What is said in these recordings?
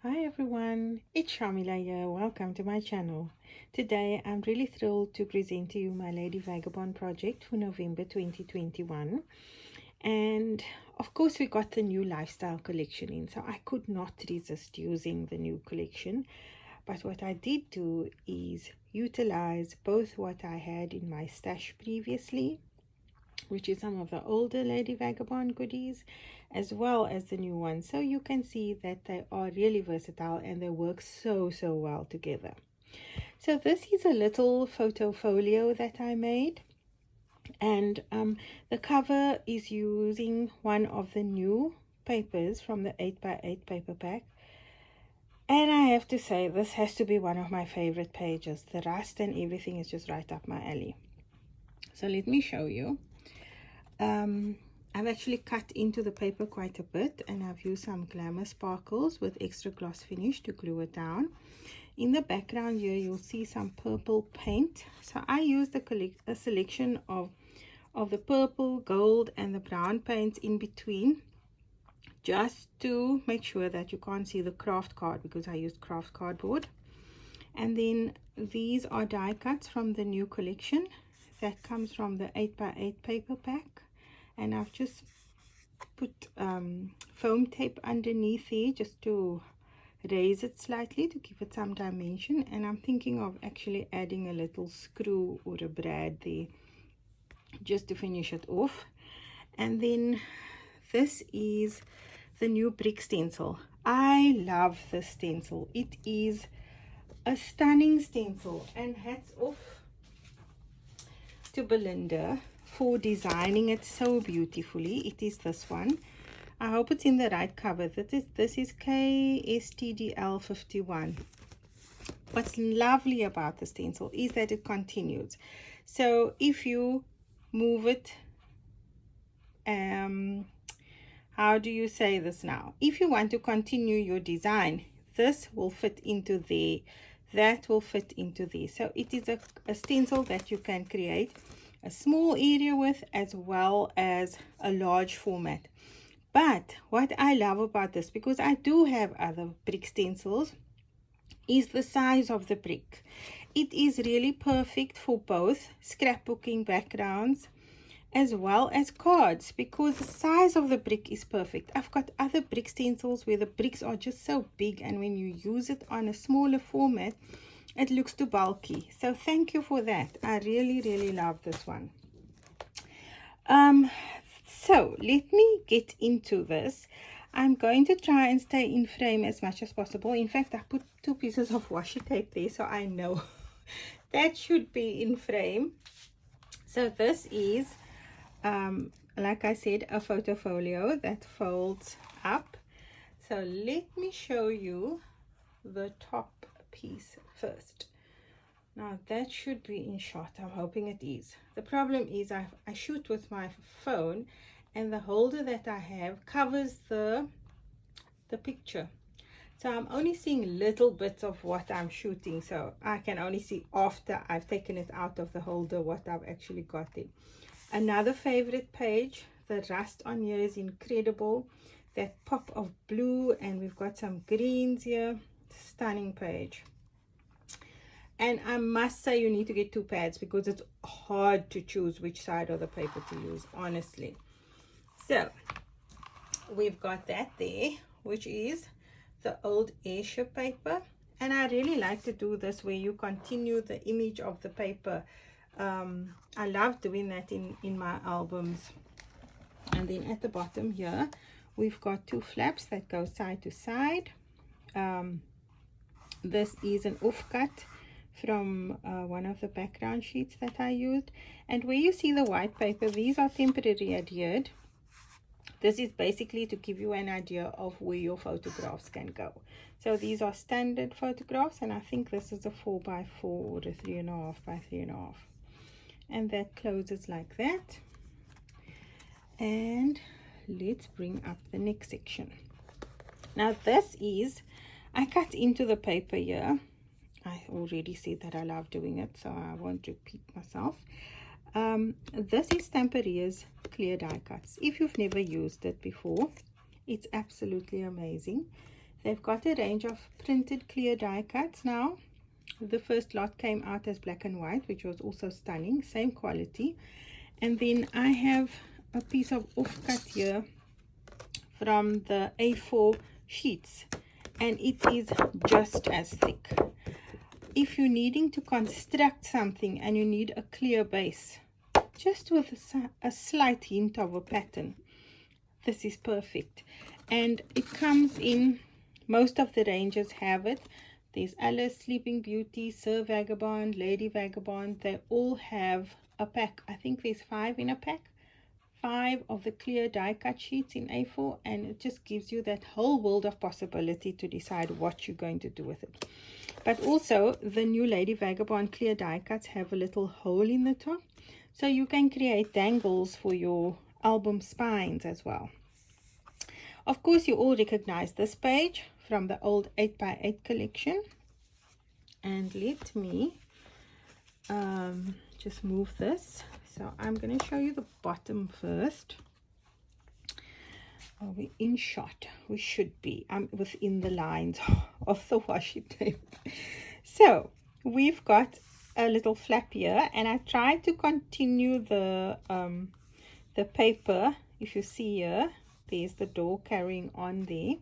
Hi everyone, it's Shamila here. Welcome to my channel. Today I'm really thrilled to present to you my Lady Vagabond project for November 2021. And of course we got the new lifestyle collection in, so I could not resist using the new collection. But what I did do is utilize both what I had in my stash previously, which is some of the older Lady Vagabond goodies, as well as the new ones. So you can see that they are really versatile and they work so well together. So this is a little photo folio that I made, and the cover is using one of the new papers from the 8x8 paper pack. And I have to say, this has to be one of my favorite pages. The rust and everything is just right up my alley. So let me show you. I've actually cut into the paper quite a bit, and I've used some glamour sparkles with extra gloss finish to glue it down. In the background here you'll see some purple paint, so I used a selection of the purple, gold and the brown paints in between, just to make sure that you can't see the craft card, because I used craft cardboard. And then these are die cuts from the new collection that comes from the 8x8 paper pack, and I've just put foam tape underneath here just to raise it slightly to give it some dimension. And I'm thinking of actually adding a little screw or a brad there just to finish it off. And then this is the new brick stencil. I love this stencil. It is a stunning stencil, and hats off to Belinda for designing it so beautifully. It is this one. I hope it's in the right cover. This is KSTDL51. What's lovely about the stencil is that it continues. So if you move it, how do you say this now? If you want to continue your design, this will fit into there. That will fit into there. So it is a stencil that you can create a small area with, as well as a large format. But what I love about this, because I do have other brick stencils, is the size of the brick. It is really perfect for both scrapbooking backgrounds as well as cards, because the size of the brick is perfect. I've got other brick stencils where the bricks are just so big, and when you use it on a smaller format, it looks too bulky. So thank you for that. I really love this one. So let me get into this. I'm going to try and stay in frame as much as possible. In fact, I put 2 pieces of washi tape there, so I know that should be in frame. So this is like I said, a photo folio that folds up. So let me show you the top piece first. Now that should be in shot. I'm hoping it is. The problem is I shoot with my phone, and the holder that I have covers the picture, so I'm only seeing little bits of what I'm shooting. So I can only see after I've taken it out of the holder what I've actually got in. Another favorite page. The rust on here is incredible. That pop of blue, and we've got some greens here. Stunning page. And I must say, you need to get 2 pads, because it's hard to choose which side of the paper to use, honestly. So we've got that there, which is the old airship paper. And I really like to do this where you continue the image of the paper. I love doing that in my albums. And then at the bottom here we've got 2 flaps that go side to side. This is an offcut from one of the background sheets that I used. And where you see the white paper, these are temporary adhered. This is basically to give you an idea of where your photographs can go. So these are standard photographs, and I think this is a 4x4 or a 3.5x3.5. And that closes like that. And let's bring up the next section. Now this is, I cut into the paper here. I already said that I love doing it, so I won't repeat myself. This is Stamperia's clear die cuts. If you've never used it before, it's absolutely amazing. They've got a range of printed clear die cuts now. The first lot came out as black and white, which was also stunning, same quality. And then I have a piece of offcut here from the A4 sheets, and it is just as thick. If you're needing to construct something and you need a clear base, just with a slight hint of a pattern, this is perfect. And it comes in, most of the ranges have it. There's Alice, Sleeping Beauty, Sir Vagabond, Lady Vagabond. They all have a pack. I think there's 5 in a pack. 5 of the clear die cut sheets in A4, and it just gives you that whole world of possibility to decide what you're going to do with it. But also the new Lady Vagabond clear die cuts have a little hole in the top, so you can create dangles for your album spines as well. Of course, you all recognize this page from the old 8x8 collection. And let me just move this. So I'm going to show you the bottom first. Are we in shot? We should be. I'm within the lines of the washi tape. So we've got a little flap here, and I tried to continue the paper. If you see here, there's the door carrying on there.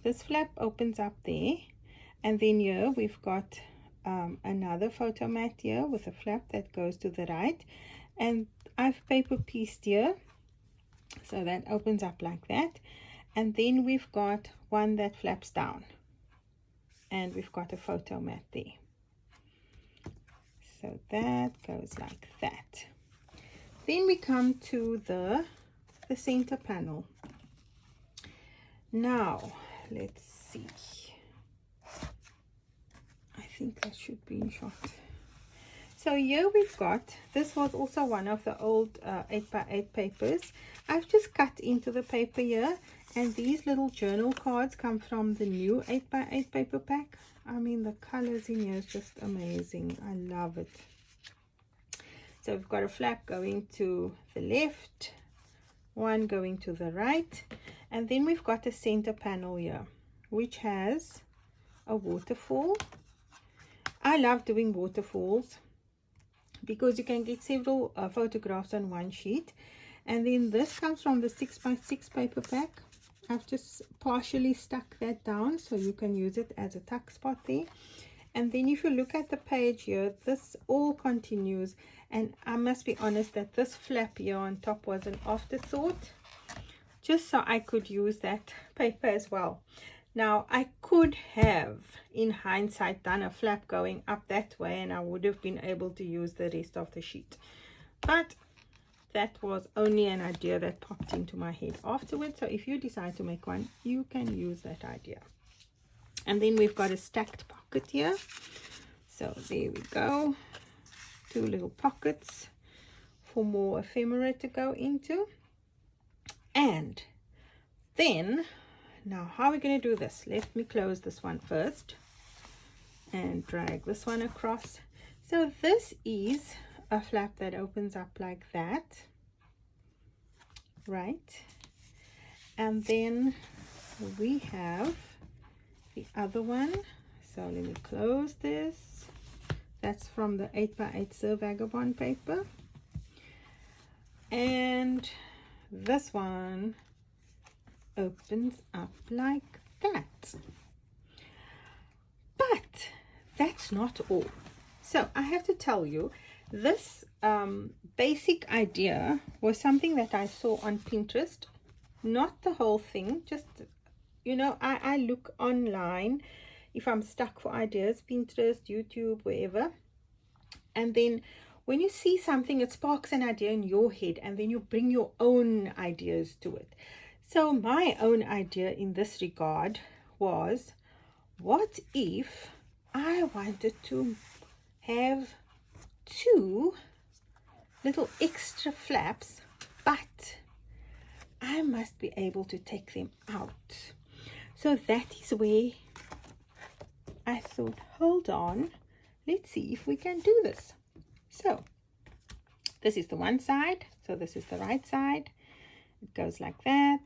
This flap opens up there, and then here we've got another photo mat here with a flap that goes to the right, and I've paper pieced here so that opens up like that, and then we've got one that flaps down, and we've got a photo mat there. So that goes like that. Then we come to the center panel. Now let's see, I think that should be in shot. So here we've got, this was also one of the old 8x8 papers. I've just cut into the paper here, and these little journal cards come from the new 8x8 paper pack. I mean, the colors in here is just amazing. I love it. So we've got a flap going to the left, one going to the right, and then we've got a center panel here which has a waterfall. I love doing waterfalls because you can get several photographs on one sheet. And then this comes from the 6x6 paper pack. I've just partially stuck that down so you can use it as a tuck spot there. And then if you look at the page here, this all continues, and I must be honest that this flap here on top was an afterthought, just so I could use that paper as well. Now I could have, in hindsight, done a flap going up that way, and I would have been able to use the rest of the sheet, but that was only an idea that popped into my head afterwards. So if you decide to make one, you can use that idea. And then we've got a stacked pocket here. So there we go. 2 little pockets for more ephemera to go into. And then, now how are we going to do this? Let me close this one first and drag this one across. So this is a flap that opens up like that, right? And then we have the other one. So let me close this. That's from the 8x8 Sir Vagabond paper. And this one opens up like that. But that's not all. So I have to tell you, this basic idea was something that I saw on Pinterest. Not the whole thing, just, you know, I look online if I'm stuck for ideas, Pinterest, YouTube, wherever. And then when you see something, it sparks an idea in your head, and then you bring your own ideas to it. So my own idea in this regard was, what if I wanted to have 2 little extra flaps, but I must be able to take them out. So that is where I thought, hold on, let's see if we can do this. So this is the one side, so this is the right side. It goes like that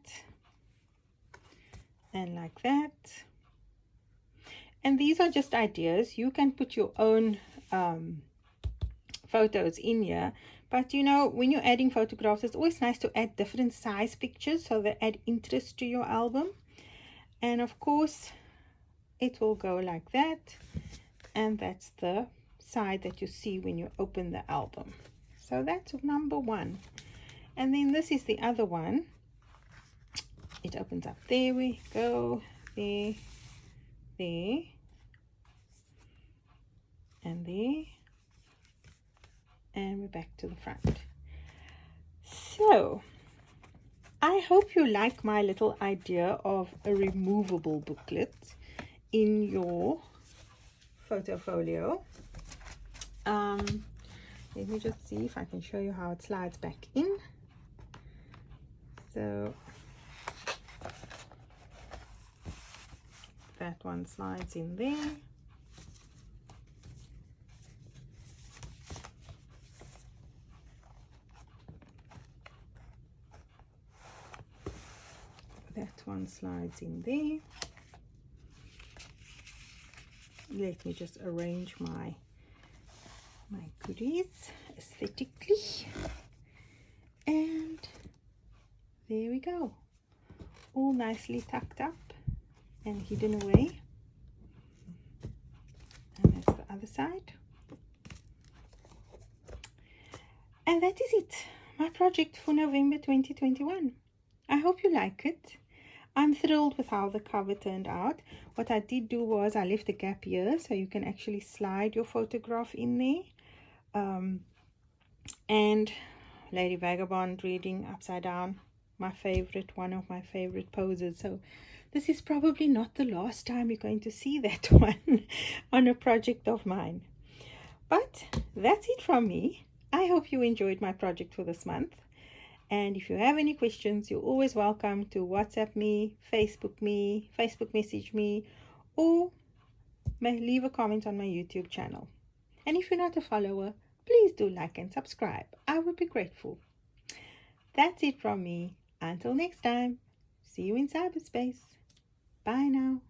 and like that And these are just ideas. You can put your own photos in here, but you know, when you're adding photographs, it's always nice to add different size pictures so they add interest to your album. And of course it will go like that, and that's the side that you see when you open the album. So that's number one. And then this is the other one. It opens up. There we go. There, there, and there, and we're back to the front. So I hope you like my little idea of a removable booklet in your photo folio. Let me just see if I can show you how it slides back in. So that one slides in there. That one slides in there. Let me just arrange my goodies aesthetically, and there we go, all nicely tucked up and hidden away. And that's the other side. And that is it, my project for November 2021. I hope you like it. I'm thrilled with how the cover turned out. What I did do was I left a gap here so you can actually slide your photograph in there. And Lady Vagabond reading upside down, my favorite, one of my favorite poses. So this is probably not the last time you're going to see that one on a project of mine. But that's it from me. I hope you enjoyed my project for this month. And if you have any questions, you're always welcome to WhatsApp me, Facebook message me, or leave a comment on my YouTube channel. And if you're not a follower, please do like and subscribe. I would be grateful. That's it from me. Until next time, see you in cyberspace. Bye now.